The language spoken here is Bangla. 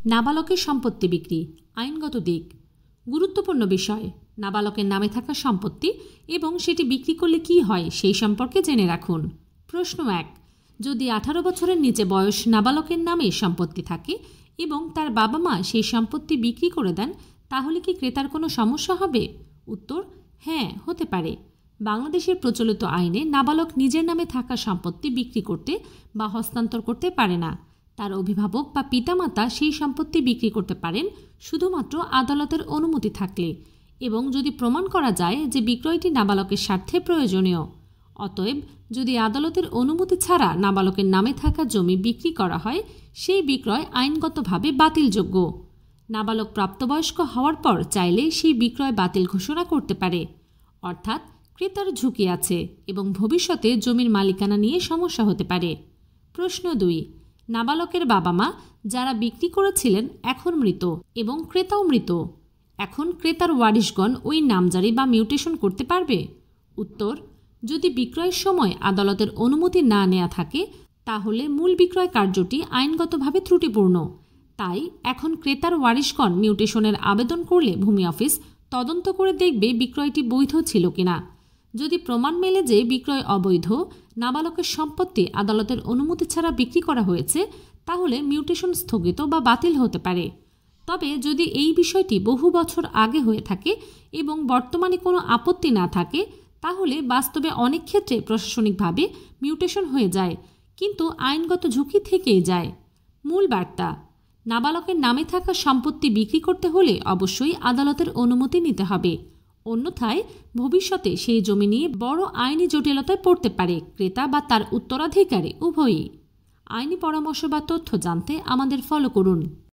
নাবালকের সম্পত্তি বিক্রি আইনগত দিক। গুরুত্বপূর্ণ বিষয়, নাবালকের নামে থাকা সম্পত্তি এবং সেটি বিক্রি করলে কি হয় সেই সম্পর্কে জেনে রাখুন। প্রশ্ন 1, যদি 18 বছরের নিচে বয়স নাবালকের নামে সম্পত্তি থাকে এবং তার বাবা মা সেই সম্পত্তি বিক্রি করে দেন, তাহলে কি ক্রেতার কোনো সমস্যা হবে? উত্তর, হ্যাঁ, হতে পারে। বাংলাদেশের প্রচলিত আইনে নাবালক নিজের নামে থাকা সম্পত্তি বিক্রি করতে বা হস্তান্তর করতে পারে না। তার অভিভাবক বা পিতামাতা সেই সম্পত্তি বিক্রি করতে পারেন শুধুমাত্র আদালতের অনুমতি থাকলে এবং যদি প্রমাণ করা যায় যে বিক্রয়টি নাবালকের স্বার্থে প্রয়োজনীয়। অতএব যদি আদালতের অনুমতি ছাড়া নাবালকের নামে থাকা জমি বিক্রি করা হয়, সেই বিক্রয় আইনগতভাবে বাতিলযোগ্য। নাবালক প্রাপ্তবয়স্ক হওয়ার পর চাইলে সেই বিক্রয় বাতিল ঘোষণা করতে পারে। অর্থাৎ ক্রেতার ঝুঁকি আছে এবং ভবিষ্যতে জমির মালিকানা নিয়ে সমস্যা হতে পারে। প্রশ্ন 2, নাবালকের বাবা মা যারা বিক্রি করেছিলেন এখন মৃত এবং ক্রেতাও মৃত, এখন ক্রেতার ওয়ারিশগণ ওই নামজারি বা মিউটেশন করতে পারবে? উত্তর, যদি বিক্রয়ের সময় আদালতের অনুমতি না নেওয়া থাকে তাহলে মূল বিক্রয় কার্যটি আইনগতভাবে ত্রুটিপূর্ণ। তাই এখন ক্রেতার ওয়ারিশগণ মিউটেশনের আবেদন করলে ভূমি অফিস তদন্ত করে দেখবে বিক্রয়টি বৈধ ছিল কিনা। যদি প্রমাণ মেলে যে বিক্রয় অবৈধ, নাবালকের সম্পত্তি আদালতের অনুমতি ছাড়া বিক্রি করা হয়েছে, তাহলে মিউটেশন স্থগিত বা বাতিল হতে পারে। তবে যদি এই বিষয়টি বহু বছর আগে হয়ে থাকে এবং বর্তমানে কোনো আপত্তি না থাকে, তাহলে বাস্তবে অনেক ক্ষেত্রে প্রশাসনিকভাবে মিউটেশন হয়ে যায়, কিন্তু আইনগত ঝুঁকি থেকেই যায়। মূল বার্তা, নাবালকের নামে থাকা সম্পত্তি বিক্রি করতে হলে অবশ্যই আদালতের অনুমতি নিতে হবে। অন্যথায় ভবিষ্যতে সেই জমি নিয়ে বড় আইনি জটিলতায় পড়তে পারে ক্রেতা বা তার উত্তরাধিকারী উভয়ই। আইনি পরামর্শ বা তথ্য জানতে আমাদের ফলো করুন।